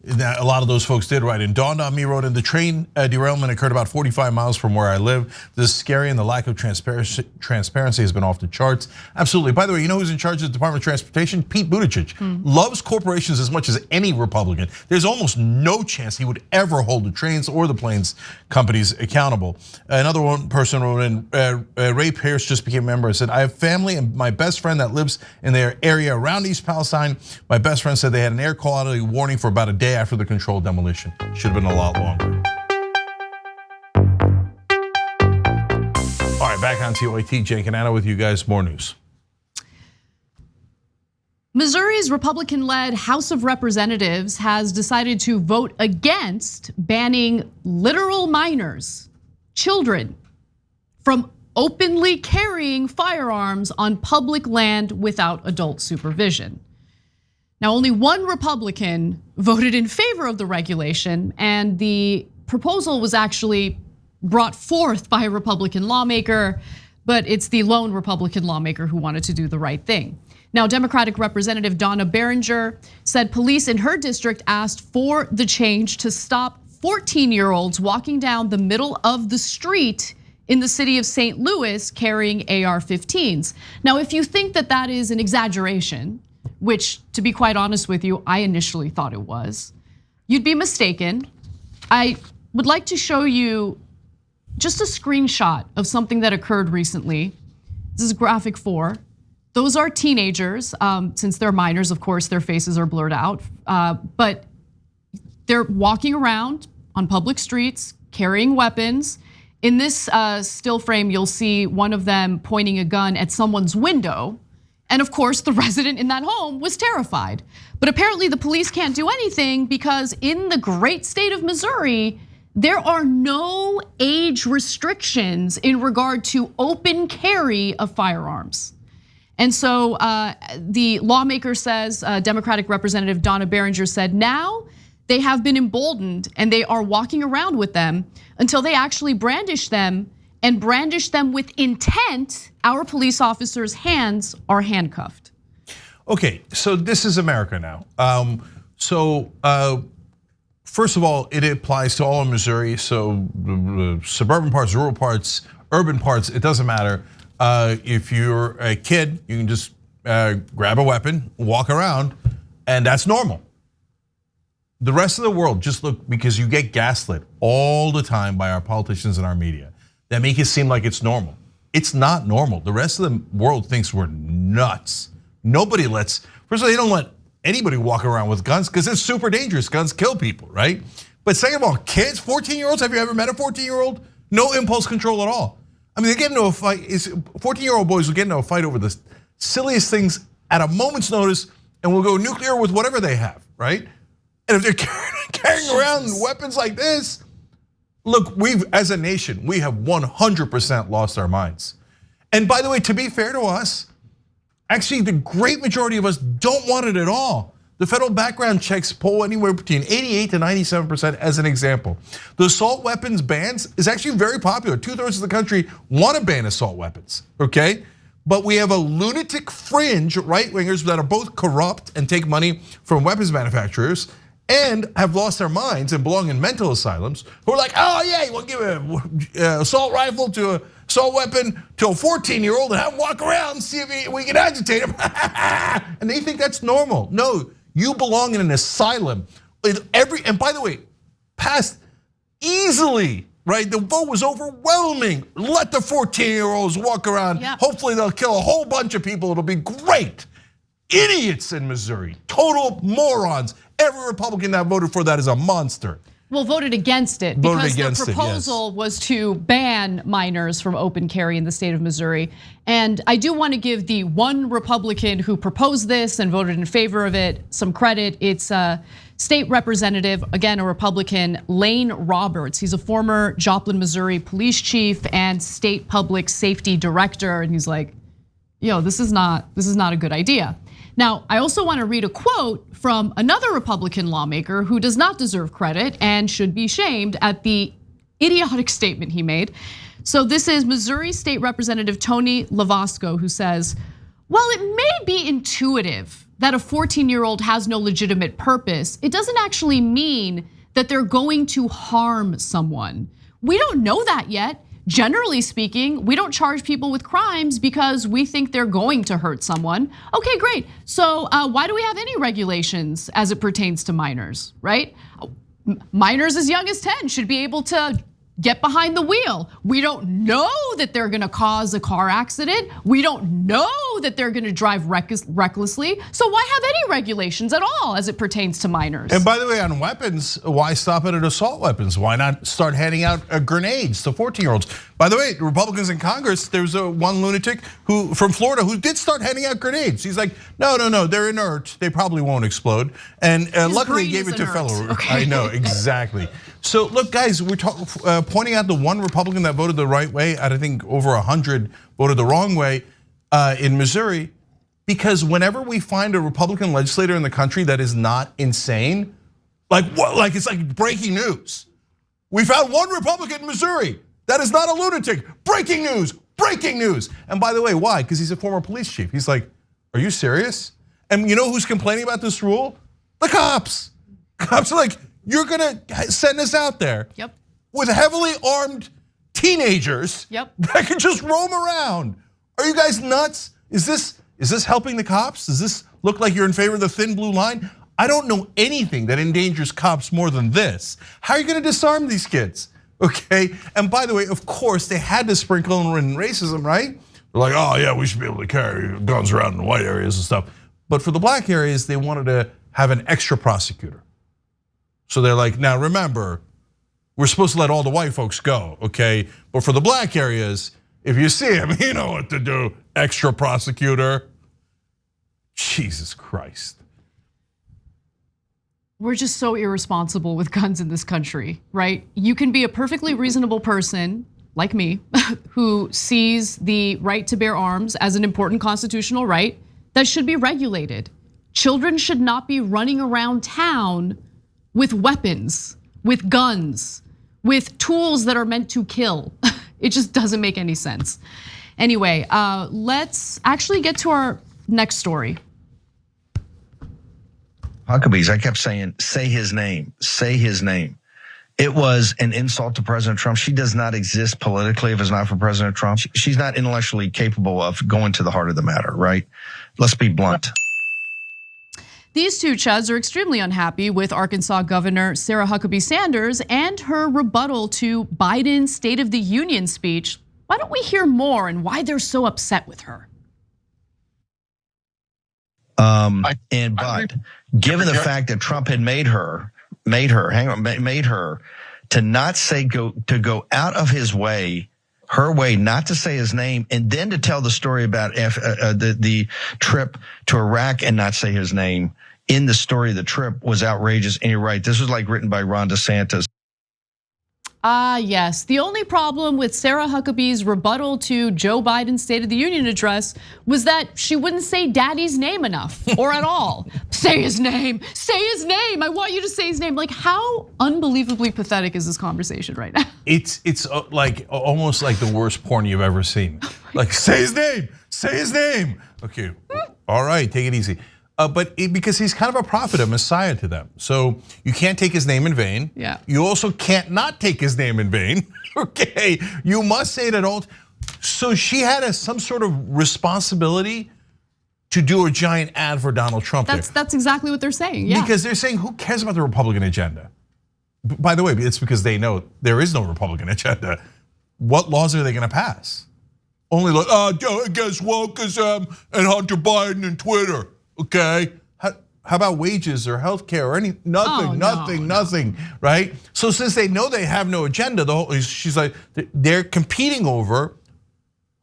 a lot of those folks did, right? And dawned on me, wrote in, the train derailment occurred about 45 miles from where I live. This is scary, and the lack of transparency has been off the charts. Absolutely. By the way, you know who's in charge of the Department of Transportation? Pete Buttigieg. Loves corporations as much as any Republican. There's almost no chance he would ever hold the trains or the planes companies accountable. Another one person wrote in, Ray Pierce just became a member and said, I have family and my best friend that lives in their area around East Palestine. My best friend said they had an air quality warning for about a day after the controlled demolition. Should have been a lot longer. All right, back on TYT, Jake and Anna with you guys, more news. Missouri's Republican-led House of Representatives has decided to vote against banning literal minors, children, from openly carrying firearms on public land without adult supervision. Now, only one Republican voted in favor of the regulation, and the proposal was actually brought forth by a Republican lawmaker, but it's the lone Republican lawmaker who wanted to do the right thing. Now, Democratic Representative Donna Behringer said police in her district asked for the change to stop 14-year-olds walking down the middle of the street in the city of St. Louis carrying AR-15s. Now, if you think that that is an exaggeration, which, to be quite honest with you, I initially thought it was, you'd be mistaken. I would like to show you just a screenshot of something that occurred recently. This is graphic 4. Those are teenagers, since they're minors, of course, their faces are blurred out, but they're walking around on public streets, carrying weapons. In this still frame, you'll see one of them pointing a gun at someone's window. And of course, the resident in that home was terrified. But apparently the police can't do anything because in the great state of Missouri, there are no age restrictions in regard to open carry of firearms. And so the lawmaker says, Democratic Representative Donna Behringer said, now they have been emboldened and they are walking around with them until they actually brandish them and brandish them with intent. Our police officers' hands are handcuffed. Okay, so this is America now. First of all, it applies to all of Missouri. So suburban parts, rural parts, urban parts, it doesn't matter. If you're a kid, you can just grab a weapon, walk around, and that's normal. The rest of the world, just look, because you get gaslit all the time by our politicians and our media that make it seem like it's normal. It's not normal. The rest of the world thinks we're nuts. Nobody lets, first of all, they don't let anybody walk around with guns because it's super dangerous. Guns kill people, right? But second of all, kids, 14-year-olds, have you ever met a 14-year-old? No impulse control at all. I mean, they get into a fight, 14-year-old boys will get into a fight over the silliest things at a moment's notice and will go nuclear with whatever they have, right? And if they're carrying around weapons like this, look, as a nation, we have 100% lost our minds. And by the way, to be fair to us, actually the great majority of us don't want it at all. The federal background checks poll anywhere between 88 to 97% as an example. The assault weapons bans is actually very popular. 2/3 of the country want to ban assault weapons, okay? But we have a lunatic fringe right-wingers that are both corrupt and take money from weapons manufacturers and have lost their minds and belong in mental asylums, who are like, oh yeah, you want to give an assault rifle to an assault weapon to a 14-year-old and have him walk around and see if we can agitate him. And they think that's normal. No, you belong in an asylum. And by the way, passed easily, right? The vote was overwhelming. Let the 14-year-olds walk around. Yep. Hopefully they'll kill a whole bunch of people. It'll be great. Idiots in Missouri, total morons. Every Republican that voted for that is a monster. Well, voted against it because the proposal was to ban minors from open carry in the state of Missouri. And I do want to give the one Republican who proposed this and voted in favor of it some credit. It's State Representative, again, a Republican, Lane Roberts. He's a former Joplin, Missouri police chief and state public safety director. And he's like, yo, this is not a good idea. Now, I also want to read a quote from another Republican lawmaker who does not deserve credit and should be shamed at the idiotic statement he made. So this is Missouri State Representative Tony Lavasco, who says, while it may be intuitive that a 14-year-old has no legitimate purpose, it doesn't actually mean that they're going to harm someone. We don't know that yet. Generally speaking, we don't charge people with crimes because we think they're going to hurt someone. Okay, great. So why do we have any regulations as it pertains to minors, right? Minors as young as 10 should be able to get behind the wheel. We don't know that they're gonna cause a car accident. We don't know that they're gonna drive recklessly. So why have any regulations at all as it pertains to minors? And by the way, on weapons, why stop it at assault weapons? Why not start handing out grenades to 14-year-olds? By the way, Republicans in Congress, there's one lunatic from Florida who did start handing out grenades. He's like, no, they're inert. They probably won't explode. And luckily he gave it to a fellow. Okay. I know, exactly. So look, guys, we're pointing out the one Republican that voted the right way, I think over 100 voted the wrong way in Missouri, because whenever we find a Republican legislator in the country that is not insane, like it's like breaking news. We found one Republican in Missouri that is not a lunatic. Breaking news, breaking news. And by the way, why? Because he's a former police chief. He's like, are you serious? And you know who's complaining about this rule? The cops. Cops are like, you're gonna send us out there with heavily armed teenagers that can just roam around. Are you guys nuts? Is this helping the cops? Does this look like you're in favor of the thin blue line? I don't know anything that endangers cops more than this. How are you gonna disarm these kids? Okay, and by the way, of course, they had to sprinkle in racism, right? They're like, oh yeah, we should be able to carry guns around in white areas and stuff. But for the black areas, they wanted to have an extra prosecutor. So they're like, now remember, we're supposed to let all the white folks go, okay? But for the black areas, if you see him, you know what to do, extra prosecutor. Jesus Christ. we're just so irresponsible with guns in this country, right? You can be a perfectly reasonable person like me who sees the right to bear arms as an important constitutional right that should be regulated. Children should not be running around town with weapons, with guns, with tools that are meant to kill. It just doesn't make any sense. Anyway, let's actually get to our next story. Huckabees, I kept saying, say his name, say his name. It was an insult to President Trump. She does not exist politically if it's not for President Trump. She's not intellectually capable of going to the heart of the matter, right? Let's be blunt. These two chuds are extremely unhappy with Arkansas Governor Sarah Huckabee Sanders and her rebuttal to Biden's State of the Union speech. Why don't we hear more and why they're so upset with her? Given the fact that Trump had made her to not say to go out of his way, her way, not to say his name, and then to tell the story about the trip to Iraq and not say his name in the story of the trip was outrageous. And you're right, this was like written by Ron DeSantis. Yes. The only problem with Sarah Huckabee's rebuttal to Joe Biden's State of the Union address was that she wouldn't say daddy's name enough or at all. Say his name, say his name. I want you to say his name. Like, how unbelievably pathetic is this conversation right now? It's like almost like the worst porn you've ever seen. Like, say his name, say his name. Okay, all right, take it easy. Because he's kind of a prophet, a messiah to them. So you can't take his name in vain. Yeah. You also can't not take his name in vain. Okay, you must say it at all. So she had some sort of responsibility to do a giant ad for Donald Trump. That's exactly what they're saying. Yeah. Because they're saying, who cares about the Republican agenda? By the way, it's because they know there is no Republican agenda. What laws are they going to pass? Only like, guess wokeism and Hunter Biden and Twitter. Okay, how about wages or healthcare or nothing, right? So since they know they have no agenda, she's like, they're competing over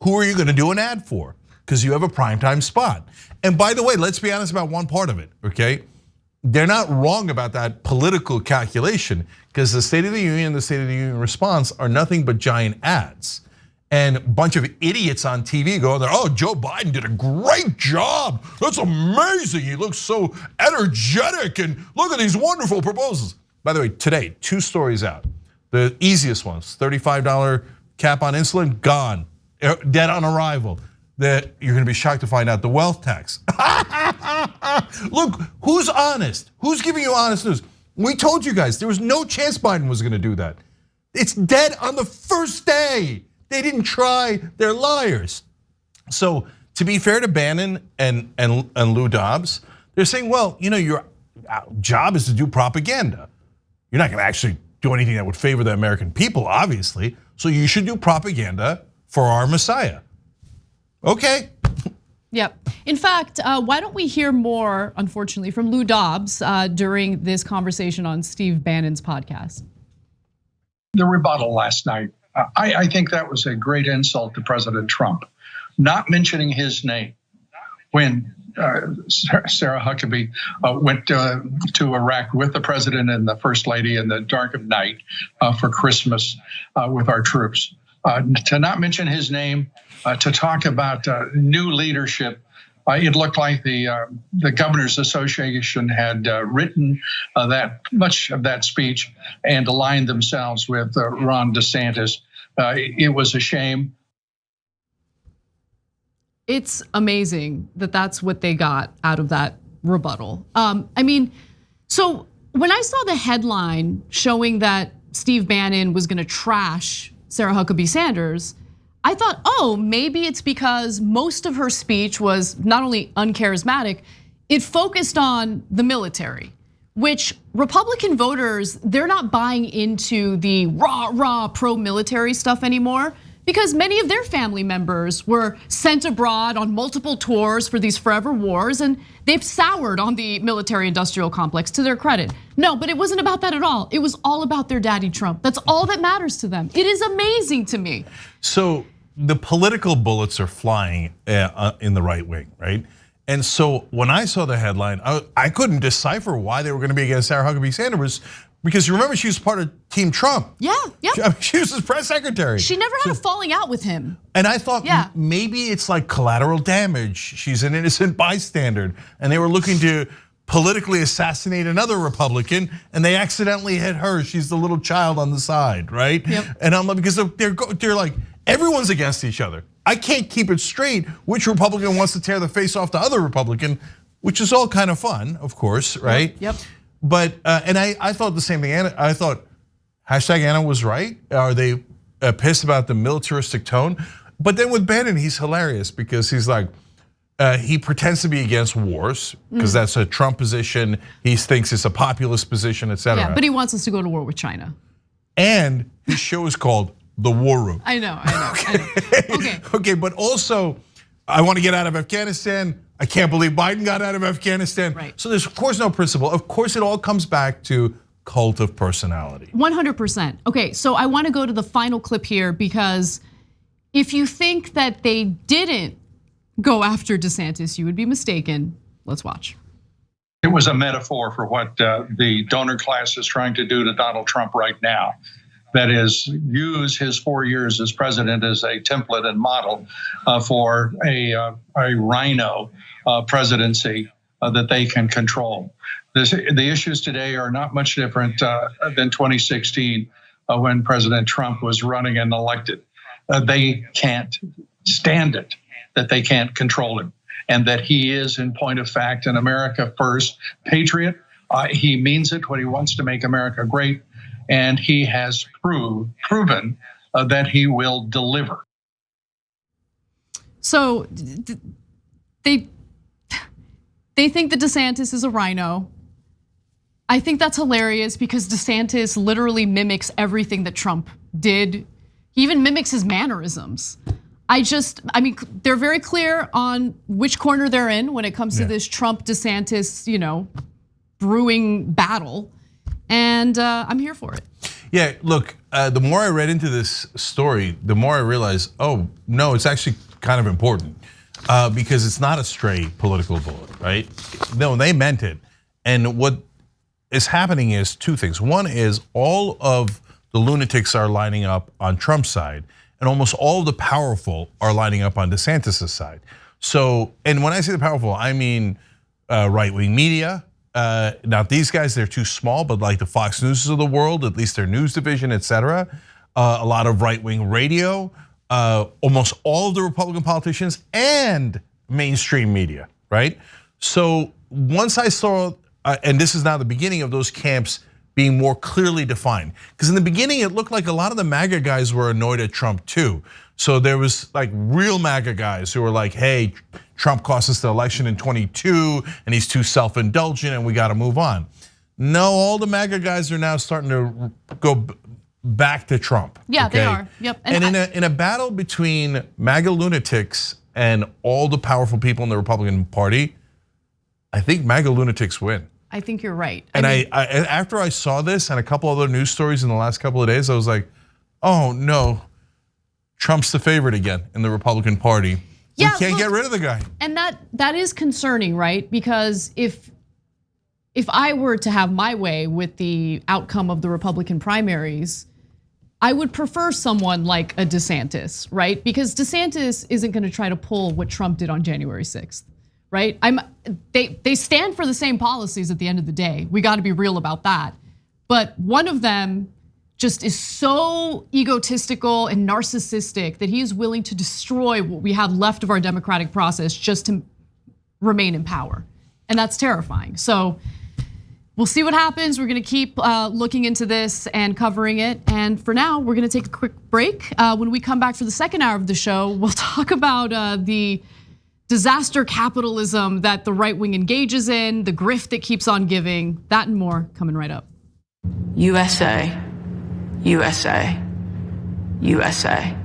who are you going to do an ad for? Because you have a primetime spot. And by the way, let's be honest about one part of it, okay? They're not wrong about that political calculation because the State of the Union and the State of the Union response are nothing but giant ads. And a bunch of idiots on TV go there, oh, Joe Biden did a great job. That's amazing. He looks so energetic and look at these wonderful proposals. By the way, today, 2 stories out. The easiest ones, $35 cap on insulin, gone, dead on arrival. That you're gonna be shocked to find out the wealth tax. Look, who's honest? Who's giving you honest news? We told you guys there was no chance Biden was gonna do that. It's dead on the first day. They didn't try, they're liars. So to be fair to Bannon and Lou Dobbs, they're saying, well, your job is to do propaganda. You're not gonna actually do anything that would favor the American people, obviously. So you should do propaganda for our Messiah. Okay. Yep. In fact, why don't we hear more, unfortunately, from Lou Dobbs during this conversation on Steve Bannon's podcast. The rebuttal last night. I think that was a great insult to President Trump, not mentioning his name when Sarah Huckabee went to Iraq with the president and the first lady in the dark of night for Christmas with our troops. To not mention his name, to talk about new leadership. It looked like the Governors Association had written that much of that speech and aligned themselves with Ron DeSantis. It was a shame. It's amazing that that's what they got out of that rebuttal. So when I saw the headline showing that Steve Bannon was gonna trash Sarah Huckabee Sanders, I thought, oh, maybe it's because most of her speech was not only uncharismatic, it focused on the military, which Republican voters, they're not buying into the rah pro-military stuff anymore because many of their family members were sent abroad on multiple tours for these forever wars and they've soured on the military industrial complex, to their credit. No, but it wasn't about that at all. It was all about their daddy Trump. That's all that matters to them. It is amazing to me. So the political bullets are flying in the right wing, right? And so when I saw the headline, I couldn't decipher why they were going to be against Sarah Huckabee Sanders, because you remember she was part of Team Trump. Yeah. She was his press secretary. She never had a falling out with him. And I thought maybe it's like collateral damage. She's an innocent bystander, and they were looking to politically assassinate another Republican, and they accidentally hit her. She's the little child on the side, right? Yep. And I'm like, because they're like, everyone's against each other. I can't keep it straight which Republican wants to tear the face off the other Republican, which is all kind of fun, of course, right? Yep. But, and I thought the same thing. I thought #Anna was right. Are they pissed about the militaristic tone? But then with Bannon, he's hilarious because he's like, he pretends to be against wars because that's a Trump position. He thinks it's a populist position, et cetera. Yeah, but he wants us to go to war with China. And his show is called The War Room. I know. Okay, but also, I want to get out of Afghanistan. I can't believe Biden got out of Afghanistan. Right. So there's of course no principle. Of course, it all comes back to cult of personality. 100%. Okay, so I want to go to the final clip here because if you think that they didn't go after DeSantis, you would be mistaken. Let's watch. It was a metaphor for what the donor class is trying to do to Donald Trump right now. That is, use his 4 years as president as a template and model for a rhino presidency that they can control. The issues today are not much different than 2016 when President Trump was running and elected. They can't stand it, that they can't control him, and that he is, in point of fact, an America first patriot. He means it when he wants to make America great. And he has proven that he will deliver. So they think that DeSantis is a rhino. I think that's hilarious because DeSantis literally mimics everything that Trump did. He even mimics his mannerisms. I mean, they're very clear on which corner they're in when it comes to this Trump DeSantis, brewing battle. And I'm here for it. Yeah, look, the more I read into this story, the more I realized, oh, no, it's actually kind of important because it's not a stray political bullet, right? No, they meant it. And what is happening is two things. One is all of the lunatics are lining up on Trump's side, and almost all of the powerful are lining up on DeSantis' side. So, and when I say the powerful, I mean right-wing media. Not these guys, they're too small, but like the Fox News of the world, at least their news division, et cetera. A lot of right-wing radio, almost all of the Republican politicians and mainstream media, right? So once I saw, and this is now the beginning of those camps being more clearly defined. Because in the beginning, it looked like a lot of the MAGA guys were annoyed at Trump too. So there was like real MAGA guys who were like, hey, Trump cost us the election in 22 and he's too self-indulgent and we gotta move on. No, all the MAGA guys are now starting to go back to Trump. Yeah, they are, yep. And in a battle between MAGA lunatics and all the powerful people in the Republican Party, I think MAGA lunatics win. I think you're right. And I after I saw this and a couple other news stories in the last couple of days, I was like, oh no, Trump's the favorite again in the Republican Party. We can't get rid of the guy. And that is concerning, right? Because if I were to have my way with the outcome of the Republican primaries, I would prefer someone like a DeSantis, right? Because DeSantis isn't gonna try to pull what Trump did on January 6th. Right? They stand for the same policies at the end of the day. We got to be real about that. But one of them just is so egotistical and narcissistic that he is willing to destroy what we have left of our democratic process just to remain in power. And that's terrifying. So we'll see what happens. We're gonna keep looking into this and covering it. And for now, we're gonna take a quick break. When we come back for the second hour of the show, we'll talk about the disaster capitalism that the right wing engages in, the grift that keeps on giving, that and more coming right up. USA, USA, USA.